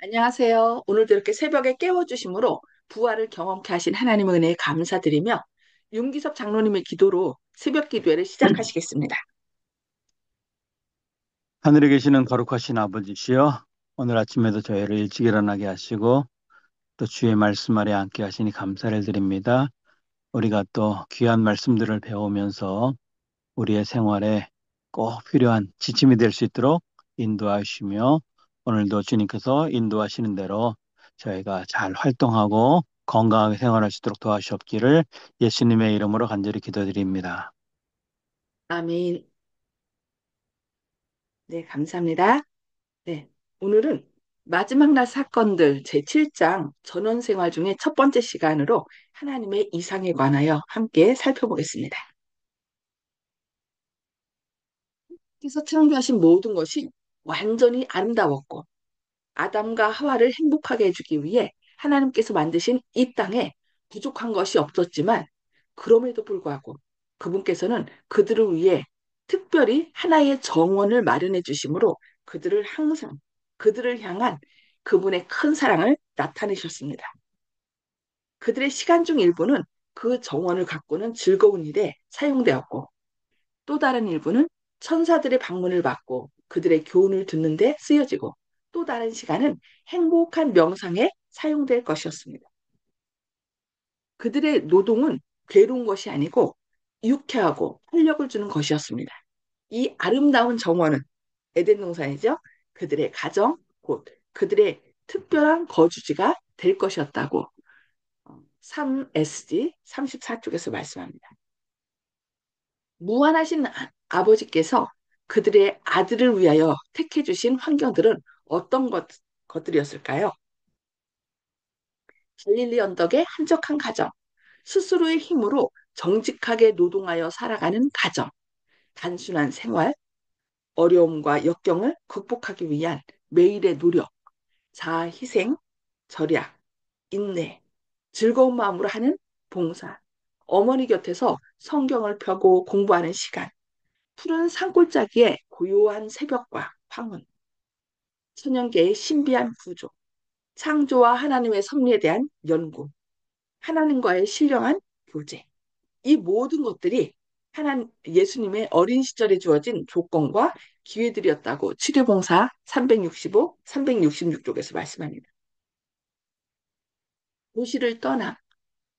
안녕하세요. 오늘도 이렇게 새벽에 깨워주심으로 부활을 경험케 하신 하나님의 은혜에 감사드리며 윤기섭 장로님의 기도로 새벽 기도회를 시작하시겠습니다. 하늘에 계시는 거룩하신 아버지시여, 오늘 아침에도 저희를 일찍 일어나게 하시고 또 주의 말씀 아래 앉게 하시니 감사를 드립니다. 우리가 또 귀한 말씀들을 배우면서 우리의 생활에 꼭 필요한 지침이 될 수 있도록 인도하시며, 오늘도 주님께서 인도하시는 대로 저희가 잘 활동하고 건강하게 생활할 수 있도록 도와주시옵기를 예수님의 이름으로 간절히 기도드립니다. 아멘. 네, 감사합니다. 네, 오늘은 마지막 날 사건들 제7장 전원 생활 중에 첫 번째 시간으로 하나님의 이상에 관하여 함께 살펴보겠습니다. 그래서 창조하신 모든 것이 완전히 아름다웠고 아담과 하와를 행복하게 해주기 위해 하나님께서 만드신 이 땅에 부족한 것이 없었지만 그럼에도 불구하고 그분께서는 그들을 위해 특별히 하나의 정원을 마련해 주심으로 그들을 항상 그들을 향한 그분의 큰 사랑을 나타내셨습니다. 그들의 시간 중 일부는 그 정원을 가꾸는 즐거운 일에 사용되었고 또 다른 일부는 천사들의 방문을 받고 그들의 교훈을 듣는데 쓰여지고 또 다른 시간은 행복한 명상에 사용될 것이었습니다. 그들의 노동은 괴로운 것이 아니고 유쾌하고 활력을 주는 것이었습니다. 이 아름다운 정원은 에덴 동산이죠. 그들의 가정, 곧 그들의 특별한 거주지가 될 것이었다고 3SG 34쪽에서 말씀합니다. 무한하신 아버지께서 그들의 아들을 위하여 택해 주신 환경들은 어떤 것들이었을까요? 갈릴리 언덕의 한적한 가정, 스스로의 힘으로 정직하게 노동하여 살아가는 가정, 단순한 생활, 어려움과 역경을 극복하기 위한 매일의 노력, 자아 희생, 절약, 인내, 즐거운 마음으로 하는 봉사, 어머니 곁에서 성경을 펴고 공부하는 시간, 푸른 산골짜기의 고요한 새벽과 황혼, 천연계의 신비한 구조, 창조와 하나님의 섭리에 대한 연구, 하나님과의 신령한 교제. 이 모든 것들이 예수님의 어린 시절에 주어진 조건과 기회들이었다고 치료봉사 365, 366쪽에서 말씀합니다. 도시를 떠나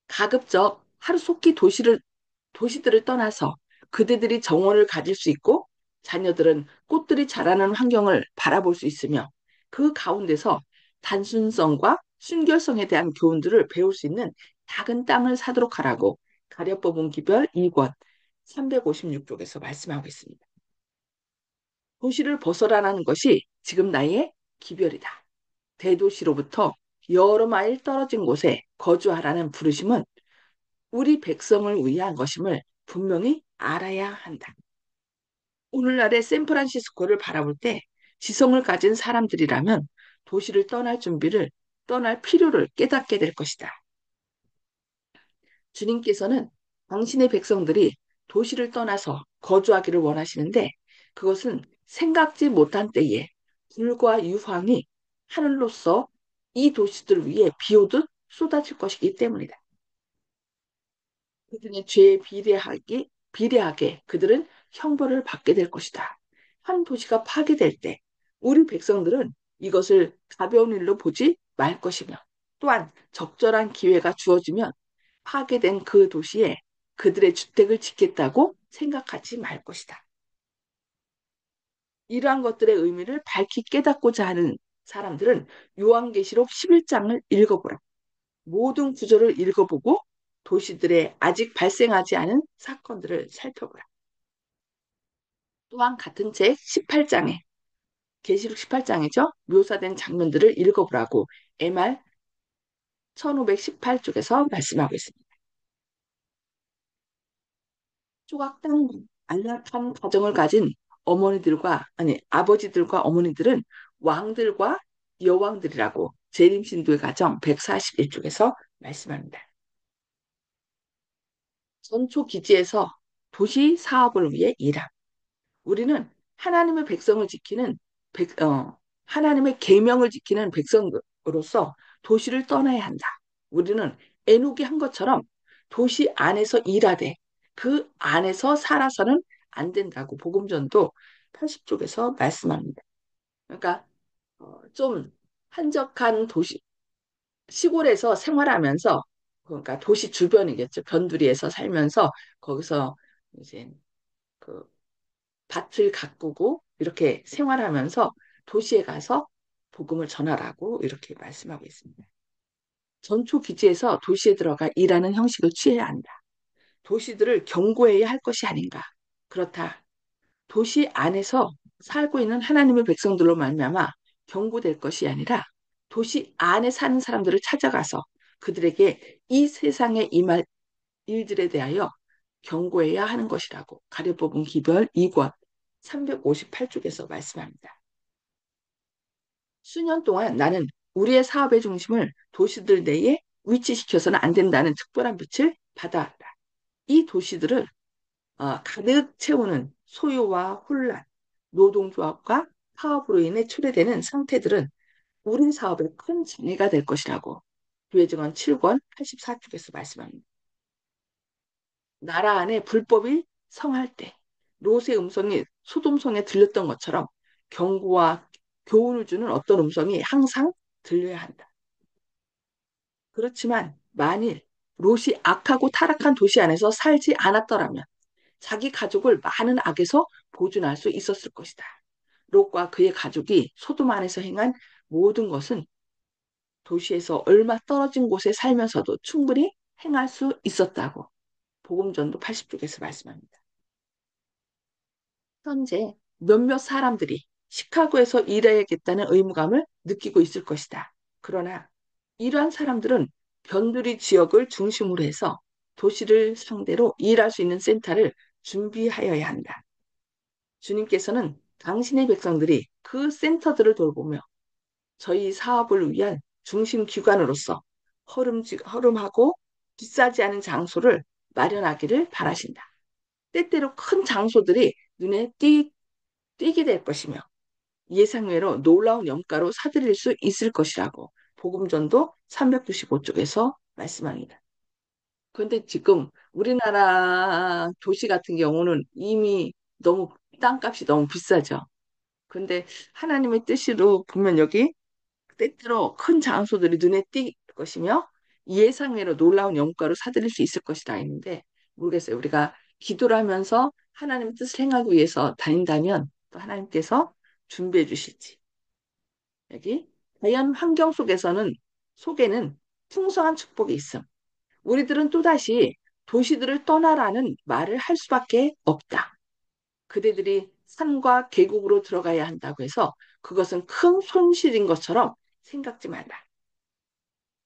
가급적 하루속히 도시들을 떠나서 그대들이 정원을 가질 수 있고 자녀들은 꽃들이 자라는 환경을 바라볼 수 있으며 그 가운데서 단순성과 순결성에 대한 교훈들을 배울 수 있는 작은 땅을 사도록 하라고 가려법은 기별 2권 356쪽에서 말씀하고 있습니다. 도시를 벗어나는 것이 지금 나의 기별이다. 대도시로부터 여러 마일 떨어진 곳에 거주하라는 부르심은 우리 백성을 위한 것임을 분명히 알아야 한다. 오늘날의 샌프란시스코를 바라볼 때 지성을 가진 사람들이라면 도시를 떠날 필요를 깨닫게 될 것이다. 주님께서는 당신의 백성들이 도시를 떠나서 거주하기를 원하시는데 그것은 생각지 못한 때에 불과 유황이 하늘로서 이 도시들을 위해 비오듯 쏟아질 것이기 때문이다. 그들의 죄에 비례하게 그들은 형벌을 받게 될 것이다. 한 도시가 파괴될 때 우리 백성들은 이것을 가벼운 일로 보지 말 것이며 또한 적절한 기회가 주어지면 파괴된 그 도시에 그들의 주택을 짓겠다고 생각하지 말 것이다. 이러한 것들의 의미를 밝히 깨닫고자 하는 사람들은 요한계시록 11장을 읽어보라. 모든 구절을 읽어보고 도시들의 아직 발생하지 않은 사건들을 살펴보라. 또한 같은 책 18장에 계시록 18장이죠. 묘사된 장면들을 읽어보라고 MR 1518쪽에서 말씀하고 있습니다. 조각당 안락한 가정을 가진 아버지들과 어머니들은 왕들과 여왕들이라고 재림신도의 가정 141쪽에서 말씀합니다. 전초 기지에서 도시 사업을 위해 일함. 우리는 하나님의 백성을 지키는 백, 어, 하나님의 계명을 지키는 백성으로서 도시를 떠나야 한다. 우리는 에녹이 한 것처럼 도시 안에서 일하되 그 안에서 살아서는 안 된다고 복음전도 80쪽에서 말씀합니다. 그러니까 좀 한적한 도시, 시골에서 생활하면서 그러니까 도시 주변이겠죠. 변두리에서 살면서 거기서 이제 그 밭을 가꾸고 이렇게 생활하면서 도시에 가서 복음을 전하라고 이렇게 말씀하고 있습니다. 전초 기지에서 도시에 들어가 일하는 형식을 취해야 한다. 도시들을 경고해야 할 것이 아닌가. 그렇다. 도시 안에서 살고 있는 하나님의 백성들로 말미암아 경고될 것이 아니라 도시 안에 사는 사람들을 찾아가서 그들에게 이 세상에 임할 일들에 대하여 경고해야 하는 것이라고 가려뽑은 기별 2권 358쪽에서 말씀합니다. 수년 동안 나는 우리의 사업의 중심을 도시들 내에 위치시켜서는 안 된다는 특별한 빛을 받아왔다. 이 도시들을 가득 채우는 소요와 혼란, 노동조합과 파업으로 인해 초래되는 상태들은 우리 사업의 큰 장애가 될 것이라고 교회증언 7권 84쪽에서 말씀합니다. 나라 안에 불법이 성할 때 롯의 음성이 소돔성에 들렸던 것처럼 경고와 교훈을 주는 어떤 음성이 항상 들려야 한다. 그렇지만 만일 롯이 악하고 타락한 도시 안에서 살지 않았더라면 자기 가족을 많은 악에서 보존할 수 있었을 것이다. 롯과 그의 가족이 소돔 안에서 행한 모든 것은 도시에서 얼마 떨어진 곳에 살면서도 충분히 행할 수 있었다고 복음전도 80쪽에서 말씀합니다. 현재 몇몇 사람들이 시카고에서 일해야겠다는 의무감을 느끼고 있을 것이다. 그러나 이러한 사람들은 변두리 지역을 중심으로 해서 도시를 상대로 일할 수 있는 센터를 준비하여야 한다. 주님께서는 당신의 백성들이 그 센터들을 돌보며 저희 사업을 위한 중심 기관으로서 허름하고 비싸지 않은 장소를 마련하기를 바라신다. 때때로 큰 장소들이 눈에 띄게 될 것이며 예상외로 놀라운 염가로 사들일 수 있을 것이라고 복음전도 395쪽에서 말씀합니다. 그런데 지금 우리나라 도시 같은 경우는 이미 너무 땅값이 너무 비싸죠. 근데 하나님의 뜻으로 보면 여기 때때로 큰 장소들이 눈에 띌 것이며 예상외로 놀라운 영가로 사들일 수 있을 것이라 했는데 모르겠어요. 우리가 기도를 하면서 하나님의 뜻을 행하기 위해서 다닌다면 또 하나님께서 준비해 주실지. 여기 자연 환경 속에는 풍성한 축복이 있음. 우리들은 또다시 도시들을 떠나라는 말을 할 수밖에 없다. 그대들이 산과 계곡으로 들어가야 한다고 해서 그것은 큰 손실인 것처럼 생각지 말라.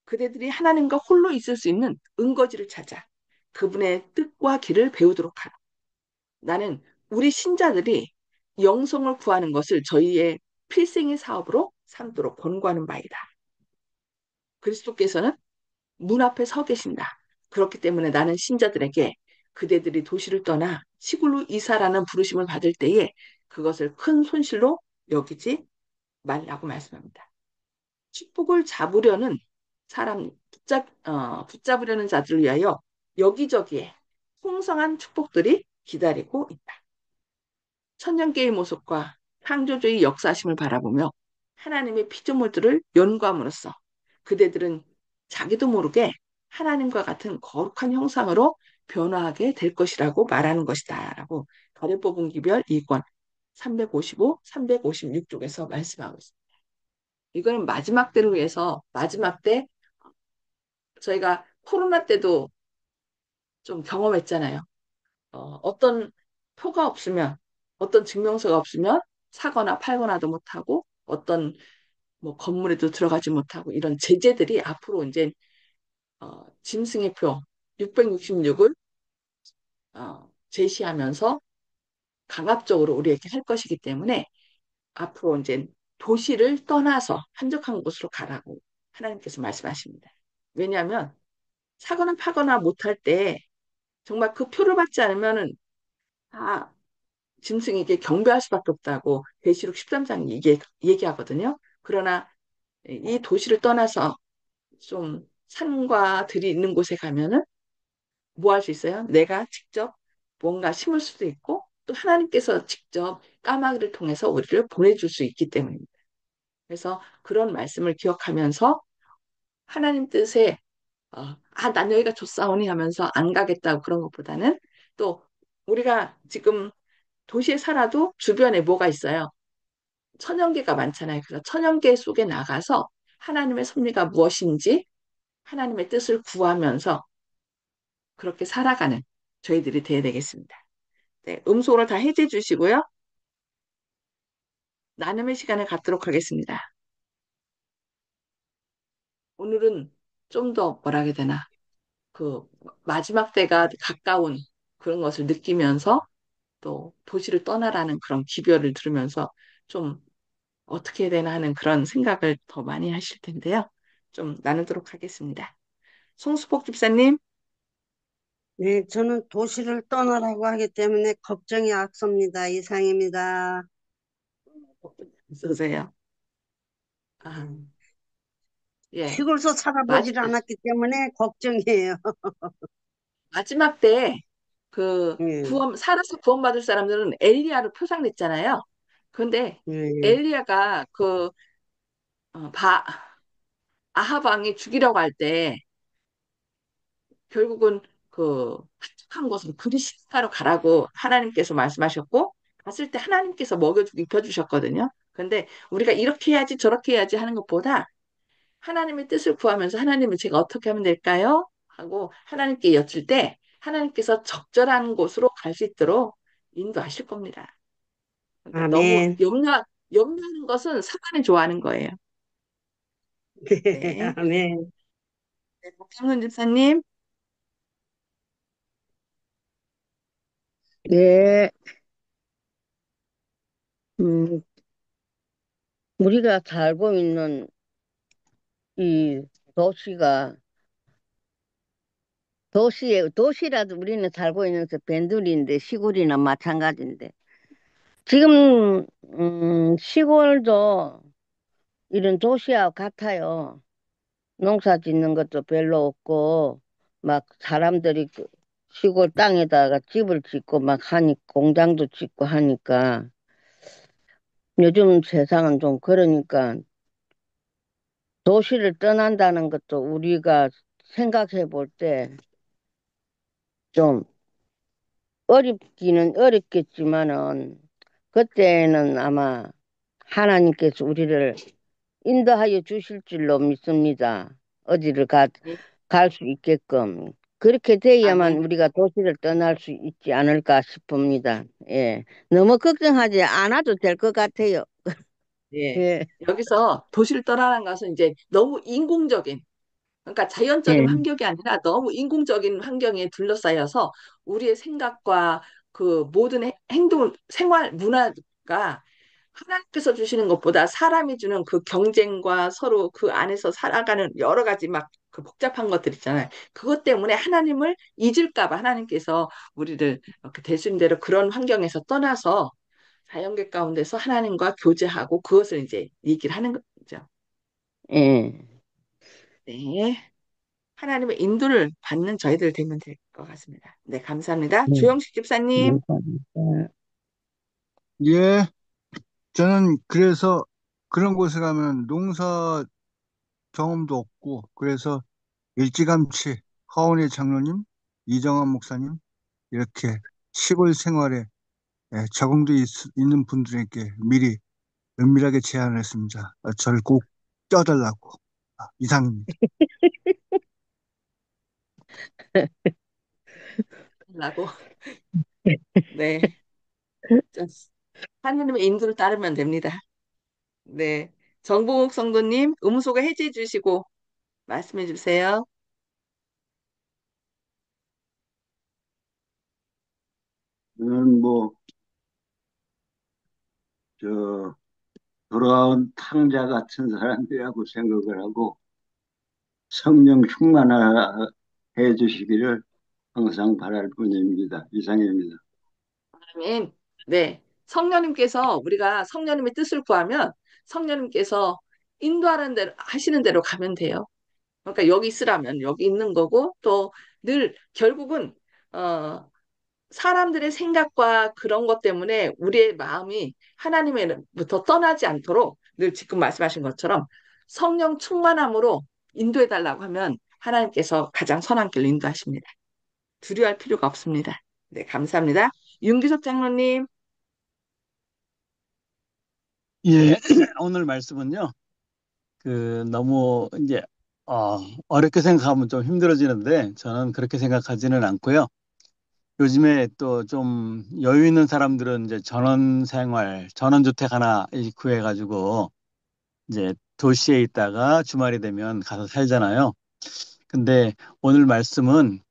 그대들이 하나님과 홀로 있을 수 있는 은거지를 찾아 그분의 뜻과 길을 배우도록 하라. 나는 우리 신자들이 영성을 구하는 것을 저희의 필생의 사업으로 삼도록 권고하는 바이다. 그리스도께서는 문 앞에 서 계신다. 그렇기 때문에 나는 신자들에게 그대들이 도시를 떠나 시골로 이사라는 부르심을 받을 때에 그것을 큰 손실로 여기지 말라고 말씀합니다. 축복을 잡으려는 붙잡으려는 자들을 위하여 여기저기에 풍성한 축복들이 기다리고 있다. 천년계의 모습과 창조주의 역사심을 바라보며 하나님의 피조물들을 연구함으로써 그대들은 자기도 모르게 하나님과 같은 거룩한 형상으로 변화하게 될 것이라고 말하는 것이다. 라고 가려뽑은 기별 2권 355, 356쪽에서 말씀하고 있습니다. 이거는 마지막 때를 위해서 마지막 때 저희가 코로나 때도 좀 경험했잖아요. 어떤 표가 없으면, 어떤 증명서가 없으면 사거나 팔거나도 못하고, 어떤 뭐 건물에도 들어가지 못하고, 이런 제재들이 앞으로 이제, 짐승의 표 666을 제시하면서 강압적으로 우리에게 할 것이기 때문에 앞으로 이제 도시를 떠나서 한적한 곳으로 가라고 하나님께서 말씀하십니다. 왜냐하면 사거나 파거나 못할 때 정말 그 표를 받지 않으면은 다 짐승에게 경배할 수밖에 없다고 계시록 13장 얘기하거든요. 그러나 이 도시를 떠나서 좀 산과 들이 있는 곳에 가면은 뭐 할 수 있어요? 내가 직접 뭔가 심을 수도 있고 또 하나님께서 직접 까마귀를 통해서 우리를 보내줄 수 있기 때문입니다. 그래서 그런 말씀을 기억하면서 하나님 뜻에 난 여기가 좋사오니 하면서 안 가겠다고 그런 것보다는 또 우리가 지금 도시에 살아도 주변에 뭐가 있어요? 천연계가 많잖아요. 그래서 천연계 속에 나가서 하나님의 섭리가 무엇인지 하나님의 뜻을 구하면서 그렇게 살아가는 저희들이 돼야 되겠습니다. 네, 음소를 다 해제 주시고요. 나눔의 시간을 갖도록 하겠습니다. 오늘은 좀 더 뭐라 해야 되나 그 마지막 때가 가까운 그런 것을 느끼면서 또 도시를 떠나라는 그런 기별을 들으면서 좀 어떻게 해야 되나 하는 그런 생각을 더 많이 하실 텐데요. 좀 나누도록 하겠습니다. 송수복 집사님, 네, 저는 도시를 떠나라고 하기 때문에 걱정이 앞섭니다. 이상입니다. 쓰세요. 아, 네. 예. 시골서 마지, 살아보질 않았기 때문에 걱정이에요. 마지막 때 그 예, 살아서 구원받을 사람들은 엘리야로 표상됐잖아요. 그런데 예. 엘리야가 그 어, 바, 아합 왕이 죽이려고 할 때 결국은 그 한적한 곳으로 그리스가로 가라고 하나님께서 말씀하셨고 갔을 때 하나님께서 먹여주고 입혀주셨거든요. 근데 우리가 이렇게 해야지 저렇게 해야지 하는 것보다 하나님의 뜻을 구하면서 하나님을 제가 어떻게 하면 될까요? 하고 하나님께 여쭐 때 하나님께서 적절한 곳으로 갈 수 있도록 인도하실 겁니다. 그러니까 너무 아멘. 염려하는 것은 사탄이 좋아하는 거예요. 네, 네. 아멘. 네, 박정훈 집사님. 예, 음, 우리가 살고 있는 이 도시가, 도시라도 우리는 살고 있는 그 변두리인데, 시골이나 마찬가지인데, 지금, 시골도 이런 도시와 같아요. 농사 짓는 것도 별로 없고, 막 사람들이 그 시골 땅에다가 집을 짓고 막 공장도 짓고 하니까, 요즘 세상은 좀 그러니까, 도시를 떠난다는 것도 우리가 생각해 볼 때 좀 어렵기는 어렵겠지만은 그때는 아마 하나님께서 우리를 인도하여 주실 줄로 믿습니다. 어디를 네. 갈 수 있게끔. 그렇게 돼야만 아멘. 우리가 도시를 떠날 수 있지 않을까 싶습니다. 예. 너무 걱정하지 않아도 될 것 같아요. 예. 예. 여기서 도시를 떠나는 것은 이제 너무 인공적인, 그러니까 자연적인 예. 환경이 아니라 너무 인공적인 환경에 둘러싸여서 우리의 생각과 그 모든 행동, 생활, 문화가 하나님께서 주시는 것보다 사람이 주는 그 경쟁과 서로 그 안에서 살아가는 여러 가지 막 그 복잡한 것들 있잖아요. 그것 때문에 하나님을 잊을까 봐 하나님께서 우리를 이렇게 대수님대로 그런 환경에서 떠나서 자연계 가운데서 하나님과 교제하고 그것을 이제 얘기를 하는 거죠. 예. 네. 하나님의 인도를 받는 저희들 되면 될 것 같습니다. 네, 감사합니다. 예. 조영식 집사님. 감사합니다. 예, 저는 그래서 그런 곳에 가면 농사 경험도 없고, 그래서 일찌감치 하원의 장로님, 이정환 목사님, 이렇게 시골 생활에 적응돼 있는 분들에게 미리 은밀하게 제안을 했습니다. 저를 꼭 껴달라고. 이상입니다. 라고. 네. 저, 하나님의 인도를 따르면 됩니다. 네. 정봉욱 성도님, 음소거 해제해 주시고 말씀해 주세요. 저는 뭐, 저, 돌아온 탕자 같은 사람이라고 생각을 하고 성령 충만해 주시기를 항상 바랄 뿐입니다. 이상입니다. 아멘. 네. 성령님께서 우리가 성령님의 뜻을 구하면 성령님께서 인도하는 대로, 하시는 대로 가면 돼요. 그러니까 여기 있으라면 여기 있는 거고, 또 늘 결국은, 어, 사람들의 생각과 그런 것 때문에 우리의 마음이 하나님으로부터 떠나지 않도록 늘 지금 말씀하신 것처럼 성령 충만함으로 인도해 달라고 하면 하나님께서 가장 선한 길로 인도하십니다. 두려워할 필요가 없습니다. 네, 감사합니다. 윤기석 장로님. 예, 오늘 말씀은요, 너무 이제, 어렵게 생각하면 좀 힘들어지는데, 저는 그렇게 생각하지는 않고요. 요즘에 또 좀 여유 있는 사람들은 이제 전원주택 하나 구해가지고, 이제 도시에 있다가 주말이 되면 가서 살잖아요. 근데 오늘 말씀은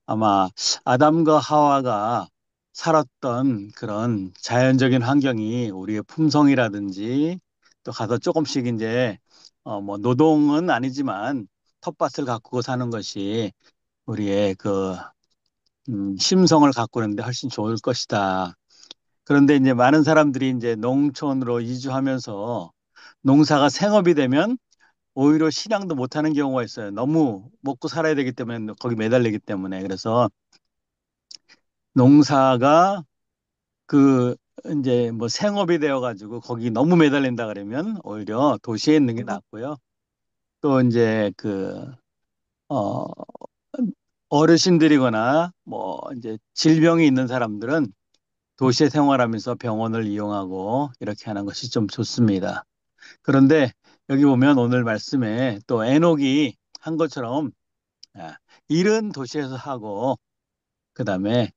아마 아담과 하와가 살았던 그런 자연적인 환경이 우리의 품성이라든지 또 가서 조금씩 이제 뭐 노동은 아니지만 텃밭을 가꾸고 사는 것이 우리의 심성을 가꾸는데 훨씬 좋을 것이다. 그런데 이제 많은 사람들이 이제 농촌으로 이주하면서 농사가 생업이 되면 오히려 실양도 못하는 경우가 있어요. 너무 먹고 살아야 되기 때문에 거기 매달리기 때문에 그래서 농사가 그 이제 뭐 생업이 되어가지고 거기 너무 매달린다 그러면 오히려 도시에 있는 게 낫고요. 또 이제 어, 어르신들이거나 뭐 이제 질병이 있는 사람들은 도시에 생활하면서 병원을 이용하고 이렇게 하는 것이 좀 좋습니다. 그런데 여기 보면 오늘 말씀에 또 에녹이 한 것처럼 일은 도시에서 하고 그다음에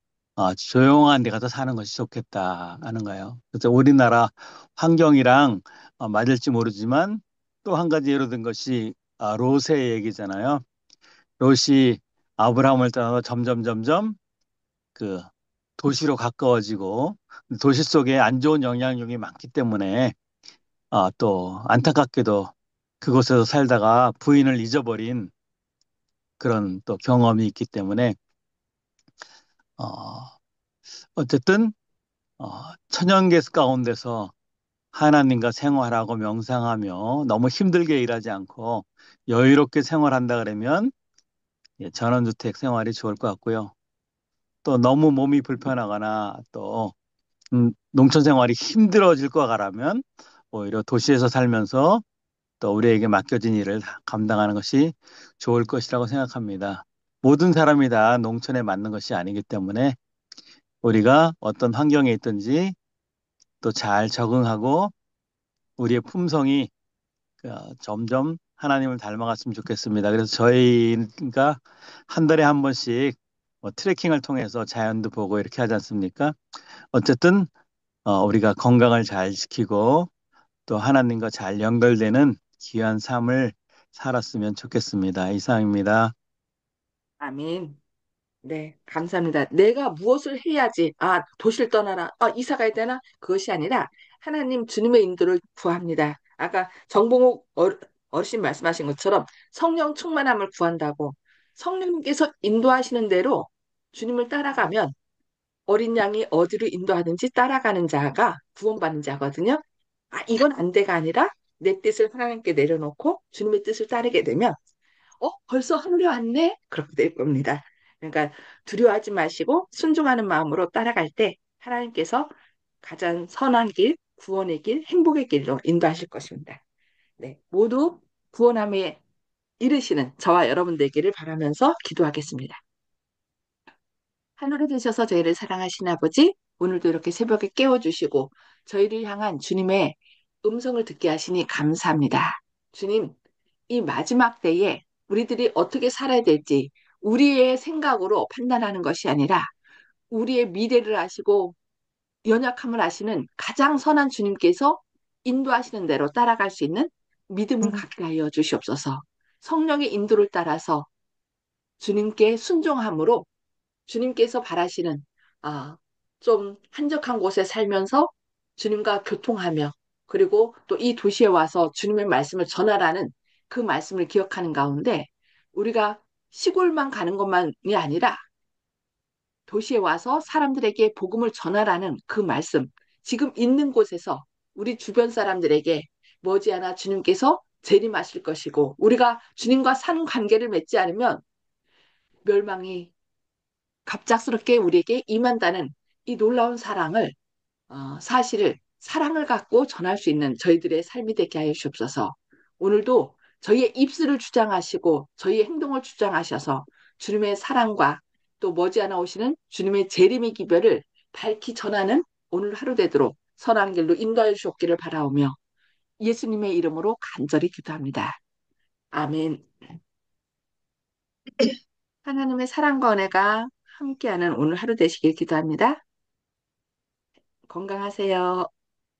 조용한 데 가서 사는 것이 좋겠다 하는 거예요. 그래서 우리나라 환경이랑 맞을지 모르지만 또 한 가지 예로 든 것이 롯의 얘기잖아요. 롯이 아브라함을 떠나서 점점 점점 그 도시로 가까워지고 도시 속에 안 좋은 영향력이 많기 때문에 또 안타깝게도 그곳에서 살다가 부인을 잊어버린 그런 또 경험이 있기 때문에 어, 어쨌든 천연계 가운데서 하나님과 생활하고 명상하며 너무 힘들게 일하지 않고 여유롭게 생활한다 그러면 전원주택 생활이 좋을 것 같고요. 또 너무 몸이 불편하거나 또 농촌 생활이 힘들어질 것 같으면 오히려 도시에서 살면서 또 우리에게 맡겨진 일을 감당하는 것이 좋을 것이라고 생각합니다. 모든 사람이 다 농촌에 맞는 것이 아니기 때문에 우리가 어떤 환경에 있든지 또 잘 적응하고 우리의 품성이 점점 하나님을 닮아갔으면 좋겠습니다. 그래서 저희가 한 달에 한 번씩 뭐 트레킹을 통해서 자연도 보고 이렇게 하지 않습니까? 어쨌든 우리가 건강을 잘 지키고 또 하나님과 잘 연결되는 귀한 삶을 살았으면 좋겠습니다. 이상입니다. 아멘. 네, 감사합니다. 내가 무엇을 해야지, 도시를 떠나라, 이사 가야 되나? 그것이 아니라 하나님 주님의 인도를 구합니다. 아까 정봉욱 어르신 말씀하신 것처럼 성령 충만함을 구한다고 성령님께서 인도하시는 대로 주님을 따라가면 어린 양이 어디로 인도하든지 따라가는 자가 구원받는 자거든요. 이건 안 돼가 아니라 내 뜻을 하나님께 내려놓고 주님의 뜻을 따르게 되면 벌써 하늘에 왔네? 그렇게 될 겁니다. 그러니까 두려워하지 마시고 순종하는 마음으로 따라갈 때 하나님께서 가장 선한 길, 구원의 길, 행복의 길로 인도하실 것입니다. 네, 모두 구원함에 이르시는 저와 여러분 되기를 바라면서 기도하겠습니다. 하늘에 계셔서 저희를 사랑하신 아버지, 오늘도 이렇게 새벽에 깨워주시고 저희를 향한 주님의 음성을 듣게 하시니 감사합니다. 주님, 이 마지막 때에 우리들이 어떻게 살아야 될지 우리의 생각으로 판단하는 것이 아니라 우리의 미래를 아시고 연약함을 아시는 가장 선한 주님께서 인도하시는 대로 따라갈 수 있는 믿음을 갖게 하여 주시옵소서. 성령의 인도를 따라서 주님께 순종함으로 주님께서 바라시는 좀 한적한 곳에 살면서 주님과 교통하며 그리고 또 이 도시에 와서 주님의 말씀을 전하라는 그 말씀을 기억하는 가운데 우리가 시골만 가는 것만이 아니라 도시에 와서 사람들에게 복음을 전하라는 그 말씀, 지금 있는 곳에서 우리 주변 사람들에게 머지않아 주님께서 재림하실 것이고 우리가 주님과 산 관계를 맺지 않으면 멸망이 갑작스럽게 우리에게 임한다는 이 놀라운 사랑을 사실을 사랑을 갖고 전할 수 있는 저희들의 삶이 되게 하여 주옵소서. 오늘도 저희의 입술을 주장하시고 저희의 행동을 주장하셔서 주님의 사랑과 또 머지않아 오시는 주님의 재림의 기별을 밝히 전하는 오늘 하루 되도록 선한 길로 인도하여 주옵기를 바라오며 예수님의 이름으로 간절히 기도합니다. 아멘. 하나님의 사랑과 은혜가 함께하는 오늘 하루 되시길 기도합니다. 건강하세요.